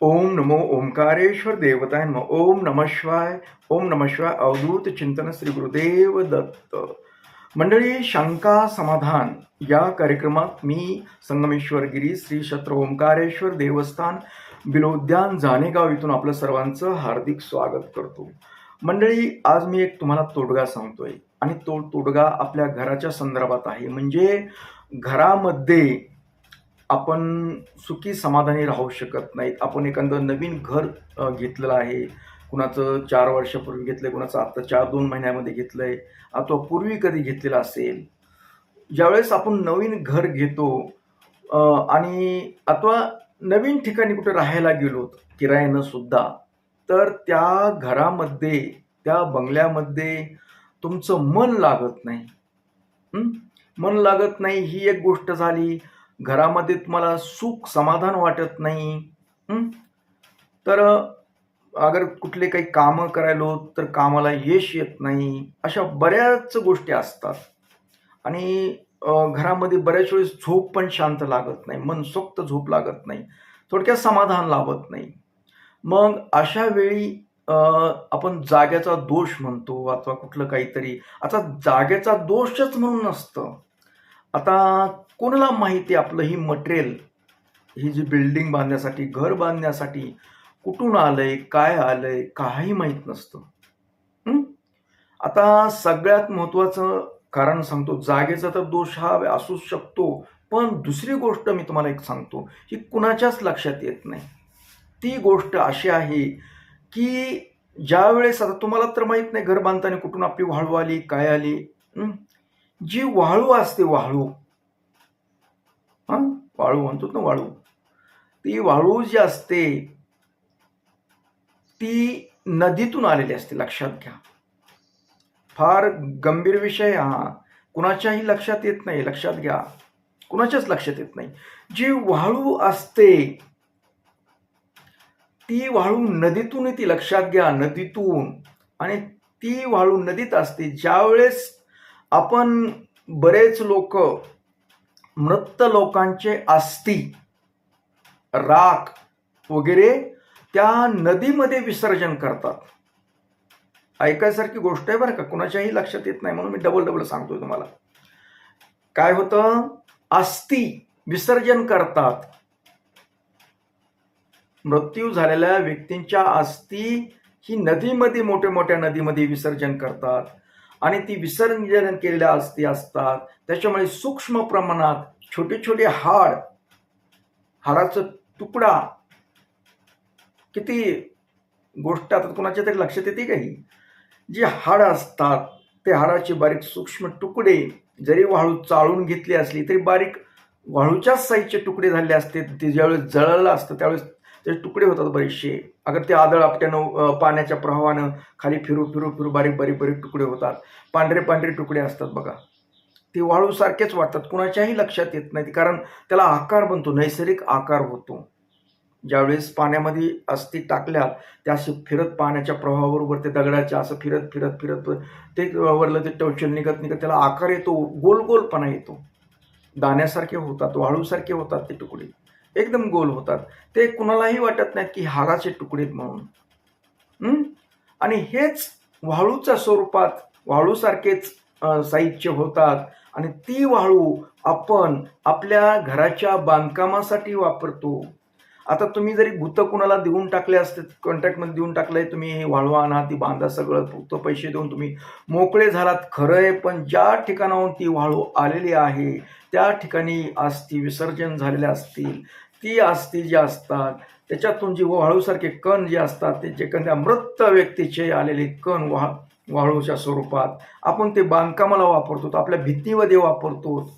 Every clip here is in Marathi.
ओम नमो ओंकारेश्वर देवताय नमः. ओम नमः शिवाय. ओम नमः शिवाय. अवधूत चिंतन श्री गुरुदेव दत्त. मंडळी, शंका समाधान या कार्यक्रमात मी संगमेश्वर गिरी श्री क्षेत्र ओंकारेश्वर देवस्थान बिलोद्यान जानेगाव इथून आपलं सर्वांचं हार्दिक स्वागत करतो. मंडळी, आज मी एक तुम्हाला तोडगा सांगतोय आणि तो तोडगा आपल्या घराच्या संदर्भात आहे. म्हणजे घरामध्ये आपण सुखी समाधानी राहू शकत नाहीत. आपण एखादं नवीन घर घेतलेलं आहे. कुणाचं 4 वर्षापूर्वी घेतलंय, कुणाचं आता 4-2 महिन्यामध्ये घेतलंय, अथवा पूर्वी कधी घेतलेलं असेल. ज्यावेळेस आपण नवीन घर घेतो आणि अथवा नवीन ठिकाणी कुठे राहायला गेलो किरायानं सुद्धा, तर त्या घरामध्ये, त्या बंगल्यामध्ये तुमचं मन लागत नाही. मन लागत नाही ही एक गोष्ट झाली. घरामध्ये तुम्हाला सुख समाधान वाटत नाही. तर अगर कुठले काही कामं करायलो तर कामाला यश येत नाही. अशा बऱ्याच गोष्टी असतात आणि घरामध्ये बऱ्याच वेळेस झोप पण शांत लागत नाही, मनसोक्त झोप लागत नाही, थोडक्यात समाधान लाभत नाही. मग अशा वेळी आपण जाग्याचा दोष म्हणतो अथवा कुठलं काहीतरी. आता जाग्याचा दोषच म्हणून नसतं. आता कोणाला माहिती आपलं ही मटेरियल, ही जी बिल्डिंग बांधण्यासाठी, घर बांधण्यासाठी कुठून आलंय, काय आलंय, काही माहीत नसतं. आता सगळ्यात महत्त्वाचं कारण सांगतो, जागेचा तर दोष हा असूच शकतो, पण दुसरी गोष्ट मी तुम्हाला एक सांगतो, ही कुणाच्याच लक्षात येत नाही. ती गोष्ट अशी आहे की ज्या वेळेस, आता तुम्हाला तर माहीत नाही घर बांधताना कुठून आपली वाळू आली, काय आली. जी वाळू असते, वाळू म्हणतो ना, वाळू, ती वाळू जी असते ती नदीतून आलेली असते. लक्षात घ्या, फार गंभीर विषय हा. कुणाच्याही लक्षात येत नाही. लक्षात घ्या, कुणाच्याच लक्षात येत नाही. जी वाळू असते ती वाळू नदीतून येते. लक्षात घ्या, नदीतून. आणि ती वाळू नदीत असते. ज्यावेळेस आपण, बरेच लोक मृत लोकांचे अस्थी, राख वगैरे त्या नदीमध्ये विसर्जन करतात. ऐकायसारखी गोष्ट आहे बरं का, कुणाच्याही लक्षात येत नाही, म्हणून मी डबल सांगतोय तुम्हाला. काय होतं, अस्थी विसर्जन करतात. मृत्यू झालेल्या व्यक्तींच्या अस्थी ही नदीमध्ये, मोठ्या नदीमध्ये विसर्जन करतात. आणि ती विसर्जन केलेल्या अस्थी असतात, त्याच्यामुळे सूक्ष्म प्रमाणात छोटे हाडाचा तुकडा, किती गोष्ट आता कुणाच्या तरी लक्षात येते काही. जी हाड असतात ते हाडाचे बारीक सूक्ष्म तुकडे, जरी वाळू चाळून घेतली असली तरी बारीक वाळूच्याच साईजचे तुकडे झाले असते. ते ज्यावेळेस जळलं असतं त्यावेळेस ते तुकडे होतात बरेचसे. अगर ते आदळ आपट्यानं पाण्याच्या प्रवाहानं खाली फिरू बारीक तुकडे होतात. पांढरे तुकडे असतात बघा. ते वाळूसारखेच वाटतात, कुणाच्याही लक्षात येत नाही, कारण त्याला आकार बनतो, नैसर्गिक आकार होतो. ज्यावेळेस पाण्यामध्ये अस्थी टाकल्या, त्या असे फिरत पाण्याच्या प्रवाहाबरोबर ते दगडाच्या असं फिरत ते वरलं ते टवचल निघत त्याला आकार येतो, गोलपणा येतो. दाण्यासारखे होतात, वाळूसारखे होतात ते तुकडे, एकदम गोल होतात. ते कुणालाही वाटत नाहीत की हाडाचे तुकडे म्हणून. आणि हेच वाळूच्या स्वरूपात वाळूसारखेच साईजचे होतात. आणि ती वाळू आपण आपल्या घराच्या बांधकामासाठी वापरतो. आता तुम्ही जरी भूतं कुणाला देऊन टाकले असते, कॉन्ट्रॅक्टमध्ये देऊन टाकलंय, तुम्ही हे वाळू आणा, ती बांधा, सगळं फक्त पैसे देऊन तुम्ही मोकळे झालात, खरं आहे. पण ज्या ठिकाणाहून ती वाळू आलेली आहे त्या ठिकाणी अस्थी विसर्जन झालेल्या असतील. ती अस्थी जी असतात त्याच्यातून जी वाळूसारखे कण जे असतात, ते जे एखाद्या मृत व्यक्तीचे आलेले कण वाळूच्या स्वरूपात आपण ते बांधकामाला वापरतो, आपल्या भिंतीमध्ये वापरतो.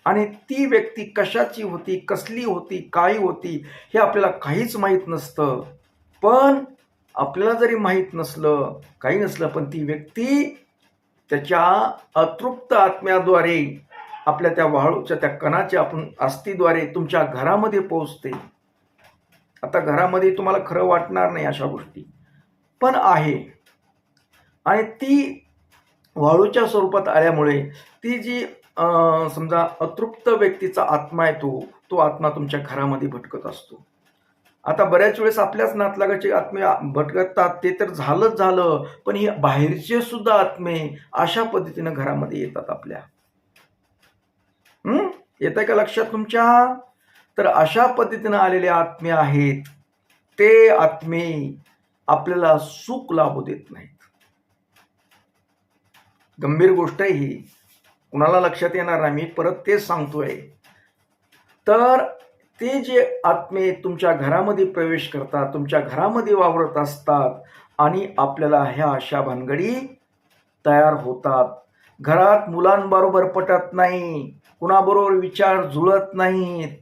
आणि ती व्यक्ती कशाची होती, कसली होती, काय होती, हे आपल्याला काहीच माहीत नसतं. पण आपल्याला जरी माहीत नसलं, काही नसलं, पण ती व्यक्ती त्याच्या अतृप्त आत्म्याद्वारे आपल्या त्या वाळूच्या, त्या कणाच्या आपण अस्थिद्वारे तुमच्या घरामध्ये पोहोचते. आता घरामध्ये तुम्हाला खरं वाटणार नाही अशा गोष्टी, पण आहे. आणि ती वाळूच्या स्वरूपात आल्यामुळे ती जी समजा अतृप्त व्यक्तीचा आत्मा आहे, तो आत्मा तुमच्या घरामध्ये भटकत असतो. आता बऱ्याच वेळेस आपल्याच नातलगाचे आत्मे भटकतात, ते तर झालंच झालं, पण हे बाहेरचे सुद्धा आत्मे अशा पद्धतीनं घरामध्ये येतात आपल्या. येत आहे का लक्षात तुमच्या? तर अशा पद्धतीनं आलेले आत्मे आहेत, ते आत्मे आपल्याला सुख लाभू देत नाहीत. गंभीर गोष्ट आहे ही, कुणाला लक्षात येणार नाही, मी परत तेच सांगतोय. तर ते जे आत्मे तुमच्या घरामध्ये प्रवेश करतात, तुमच्या घरामध्ये वावरत असतात आणि आपल्याला ह्या अशा भानगडी तयार होतात. घरात मुलांबरोबर पटत नाही, कुणाबरोबर विचार जुळत नाहीत,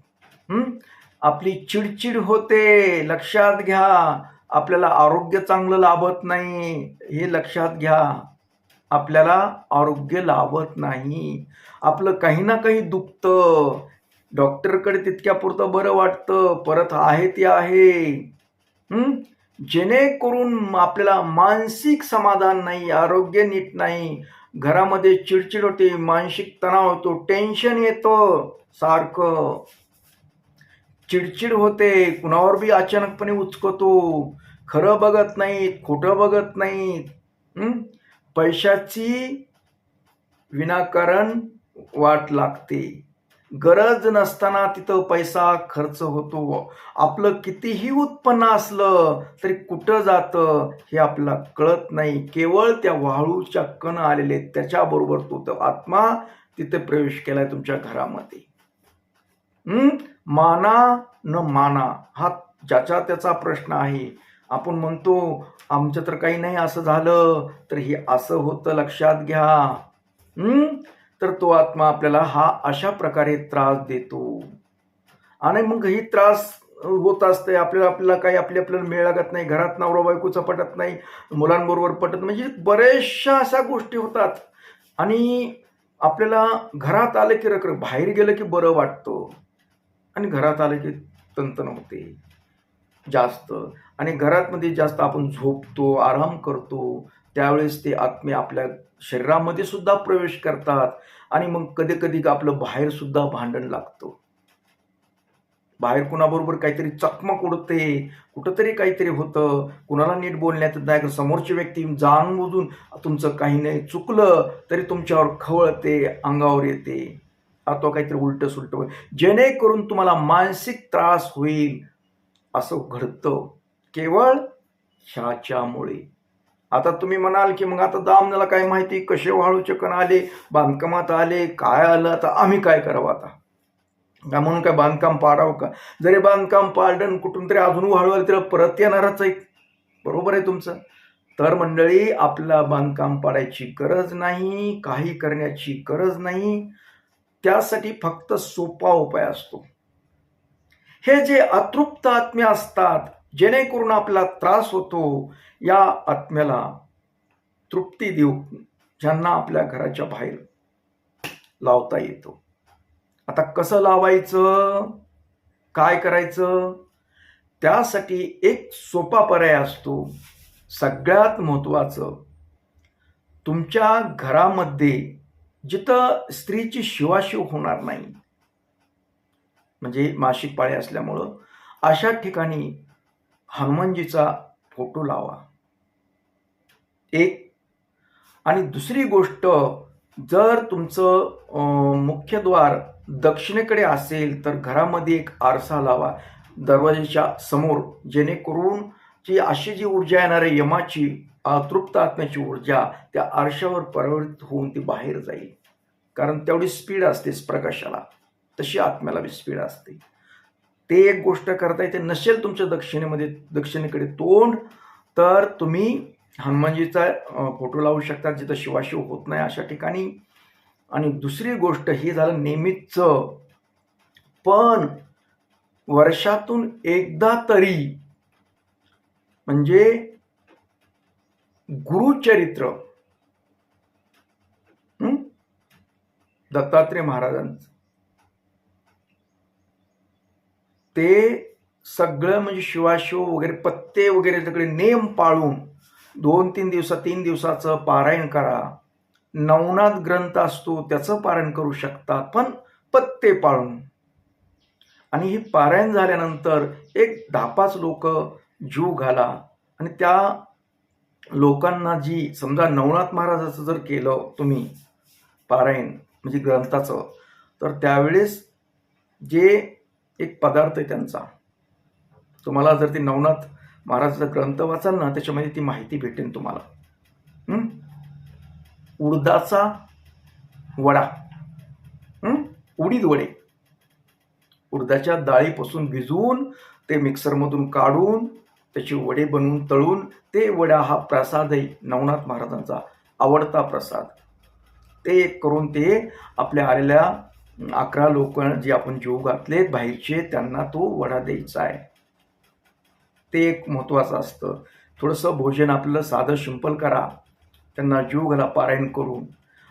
आपली चिडचिड होते, लक्षात घ्या. आपल्याला आरोग्य चांगलं लाभत नाही, हे लक्षात घ्या. आपल्याला आरोग्य लाभत नाही, आपलं काही ना काही दुखतं, डॉक्टरकडे तितक्यापुरतं बरं वाटतं, परत आहे ते आहे. जेणेकरून आपल्याला मानसिक समाधान नाही, आरोग्य नीट नाही, घरामध्ये चिडचिड होते, मानसिक तणाव होतो, टेन्शन येतं, सारखं चिडचिड होते, कुणावर बी अचानकपणे उचकतो, खरं बघत नाहीत, खोटं बघत नाहीत, पैशाची विनाकारण वाट लागते, गरज नसताना तिथं पैसा खर्च होतो, आपलं कितीही उत्पन्न असलं तरी कुठं जातं हे आपल्याला कळत नाही. केवळ त्या वाळूच्या कण आलेले त्याच्याबरोबर तो आत्मा तिथे प्रवेश केलाय तुमच्या घरामध्ये. माना न माना हा ज्याचा त्याचा प्रश्न आहे. आपण म्हणतो आमचं तर काही नाही असं झालं, तर हे असं होतं, लक्षात घ्या. तर तो आत्मा आपल्याला हा अशा प्रकारे त्रास देतो आणि मग ही त्रास होत असते. आपल्याला काही आपल्याला मेळ लागत नाही, घरात नवरा बायकोचं पटत नाही, मुलांबरोबर पटत, म्हणजे बऱ्याचशा अशा गोष्टी होतात. आणि आपल्याला घरात आलं की रखरख, बाहेर गेलं की बरं वाटतं आणि घरात आलं की तणतण होते जास्त. आणि घरात मध्ये जास्त आपण झोपतो, आराम करतो, त्यावेळेस ते आत्मे आपल्या शरीरामध्ये सुद्धा प्रवेश करतात आणि मग कधी कधी आपलं बाहेर सुद्धा भांडण लागतं. बाहेर कुणाबरोबर काहीतरी चकमक उडते, कुठंतरी काहीतरी होतं, कुणाला नीट बोलण्यात नाही, समोरची व्यक्ती जाणून तुमचं काही नाही चुकलं तरी तुमच्यावर खवळते, अंगावर येते, अथवा काहीतरी उलटं सुलटं, जेणेकरून तुम्हाला मानसिक त्रास होईल असं घडतं केवळ ह्याच्यामुळे. आता तुम्ही म्हणाल की मग आता दामनाला काय माहिती, कसे वाळूचे कण आले, बांधकामात आले, काय आलं, आता आम्ही काय करावं आता म्हणून काय बांधकाम पाडावं का? जरी बांधकाम पाडलं कुठून तरी अजून वाळू आलं तर परत येणारच आहे. बरोबर आहे तुमचं. तर मंडळी, आपल्याला बांधकाम पाडायची गरज नाही, काही करण्याची गरज नाही, त्यासाठी फक्त सोपा उपाय असतो. हे जे अतृप्त आत्मे असतात, जेणेकरून आपल्याला त्रास होतो, या आत्म्याला तृप्ती देऊ ज्यांना आपल्या घराच्या बाहेर लावता येतो. आता कसं लावायचं, काय करायचं, त्यासाठी एक सोपा पर्याय असतो. सगळ्यात महत्वाचं, तुमच्या घरामध्ये जिथं स्त्रीची शिवाशिव होणार नाही, म्हणजे मासिक पाळी असल्यामुळं अशा ठिकाणी हनुमानजीचा फोटो लावा एक. आणि दुसरी गोष्ट, जर तुमचं मुख्यद्वार दक्षिणेकडे असेल तर घरामध्ये एक आरसा लावा दरवाजाच्या समोर, जेणेकरून अशी जी ऊर्जा येणार आहे यमाची, अतृप्त आत्म्याची ऊर्जा, त्या आरशावर परावर्तित होऊन ती बाहेर जाईल. कारण तेवढी स्पीड असते प्रकाशाला, तशी आत्म्याला बी स्पीड असते. ते एक गोष्ट करता येते. नसेल तुमच्या दक्षिणेकडे तोंड, तर तुम्ही हनुमानजीचा फोटो लावू शकता जिथं शिवाशिव होत नाही अशा ठिकाणी. आणि दुसरी गोष्ट, ही झालं नेहमीच, पण वर्षातून एकदा तरी म्हणजे गुरुचरित्र दत्तात्रय महाराजांचं, ते सगळं म्हणजे शिवाशिव वगैरे पत्ते वगैरे सगळे नेम पाळून 3 दिवसाचं पारायण करा. नवनाथ ग्रंथ असतो त्याचं पारायण करू शकता, पण पत्ते पाळून. आणि हे पारायण झाल्यानंतर एक 10-5 लोक जीव घाला आणि त्या लोकांना जी समजा नवनाथ महाराजाचं जर केलं तुम्ही पारायण म्हणजे ग्रंथाचं, तर त्यावेळेस जे एक पदार्थ आहे त्यांचा, तुम्हाला जर ते नवनाथ महाराजाचा ग्रंथ वाचाल ना, त्याच्यामध्ये ती माहिती भेटेल तुम्हाला. उडदाचा वडा, उडीद वडे, उडदाच्या डाळीपासून भिजवून ते मिक्सरमधून काढून त्याचे वडे बनवून तळून ते वडा हा प्रसाद आहे नवनाथ महाराजांचा आवडता प्रसाद. ते करून ते आपल्या आलेल्या 11 लोक जे आपण जीव घातलेत बाहेरचे त्यांना तो वडा द्यायचा आहे. ते एक महत्त्वाचं असतं. थोडंसं भोजन आपलं साधं सिंपल करा, त्यांना जीव घाला पारायण करून.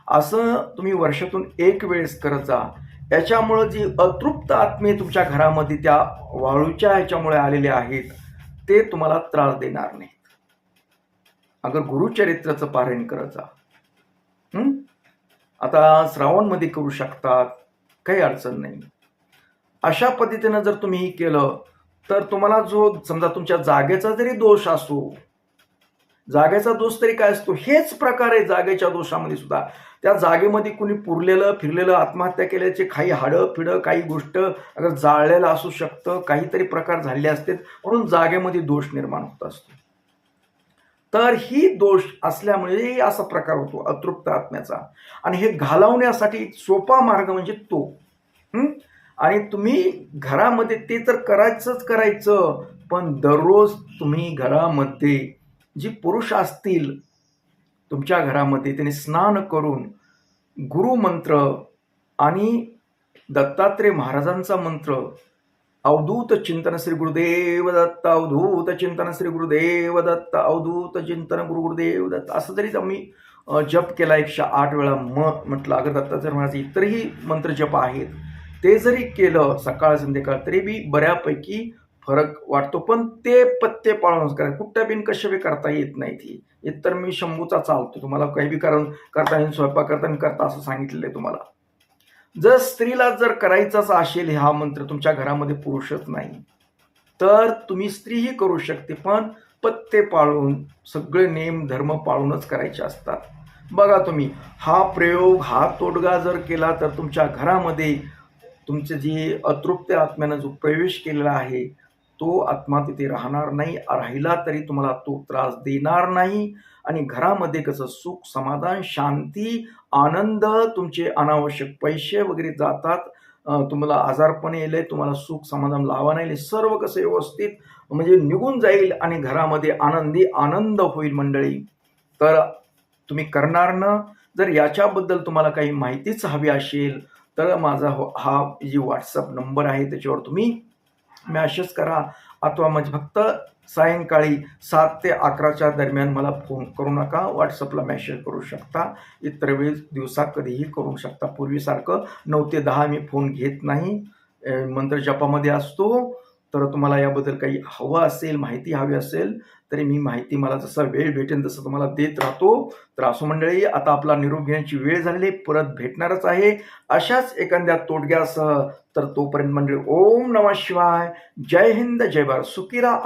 असं तुम्ही वर्षातून एक वेळेस करत जा. याच्यामुळं जी अतृप्त आत्मे तुमच्या घरामध्ये त्या वाळूच्या ह्याच्यामुळे आलेले आहेत ते तुम्हाला त्रास देणार नाहीत. अगर गुरुचरित्राचं पारायण करत जा. आता श्रावणमध्ये करू शकतात, काही अडचण नाही. अशा पद्धतीनं जर तुम्ही केलं तर तुम्हाला जो समजा तुमच्या जागेचा जरी दोष असो, जागेचा दोष तरी काय असतो, हेच प्रकार आहे जागेच्या दोषामध्ये सुद्धा. त्या जागेमध्ये कुणी पुरलेलं फिरलेलं आत्महत्या केल्याचे काही हाडं फिडं काही गोष्ट अगर जाळलेलं असू शकतं, काहीतरी प्रकार झाले असते म्हणून जागेमध्ये दोष निर्माण होत असतो. तर ही दोष असल्यामुळे असा प्रकार होतो अतृप्त आत्म्याचा. आणि हे घालवण्यासाठी सोपा मार्ग म्हणजे तो. आणि तुम्ही घरामध्ये ते तर करायचं, पण दररोज तुम्ही घरामध्ये जी पुरुष असतील तुमच्या घरामध्ये त्यांनी स्नान करून गुरुमंत्र आणि दत्तात्रय महाराजांचा मंत्र अवधूत चिंतन श्री गुरुदेव दत्त, अवधूत चिंतन श्री गुरुदेव दत्त, अवधूत चिंतन गुरुदेव दत्त, असं जरी आम्ही जप केला 108 वेळा म्हटलं. अगर दत्तात्रय महाराज इतरही मंत्र जप आहेत ते जरी केलं सकाळ संध्याकाळ तरी बी बऱ्यापैकी फरक वाटतो. पण ते पत्ते पाळूनच करायचं, कुठं बिन कशा बी करता येत नाही. ती इतर मी शंभूचा चालतो, तुम्हाला काही बी करता येईल, स्वयंपाक करता असं सांगितलेलं आहे तुम्हाला. जर स्त्रीला जर करायचाच असेल हा मंत्र, तुमच्या घरामध्ये पुरुषच नाही तर तुम्ही स्त्रीही करू शकते, पण पत्ते पाळून सगळे नेम धर्म पाळूनच करायचे असतात. बघा तुम्ही हा प्रयोग हा तोडगा जर केला तर तुमच्या घरामध्ये तुमचे जी अतृप्त आत्म्यानं जो प्रवेश केलेला आहे तो आत्मा तिथे राहणार नाही, राहिला तरी तुम्हाला तो त्रास देणार नाही. आणि घरामध्ये कसं सुख समाधान शांती आनंद, तुमचे अनावश्यक पैसे वगैरे जातात, तुम्हाला आजारपण येईल, तुम्हाला सुख समाधान लावा नाही, सर्व कसं व्यवस्थित म्हणजे निघून जाईल आणि घरामध्ये आनंदी आनंद होईल मंडळी. तर तुम्ही करणार ना. जर याच्याबद्दल तुम्हाला काही माहितीच हवी असेल तर माझा हा जी व्हॉट्सअप नंबर आहे त्याच्यावर तुम्ही मॅसेज करा, अथवा म्हणजे फक्त सायंकाळी 7 ते 11च्या दरम्यान मला फोन करू नका, व्हॉट्सअपला मेसेज करू शकता. इतर वेळेस दिवसा कधीही करू शकता. पूर्वीसारखं 9 ते 10 मी फोन घेत नाही, मंत्र जपामध्ये असतो. तर तुम्हाला याबद्दल काही हवं असेल, माहिती हवी असेल तरी मी माहिती मला जसा वेळ भेटेल तसं तुम्हाला देत राहतो. तर असो मंडळी, आता आपला निरोप घेण्याची वेळ झालेली, परत भेटणारच आहे अशाच एखाद्या तोडग्यासह. तर तोपर्यंत मंडळी ओम नमः शिवाय, जय हिंद, जय भारत, सुखी राहा.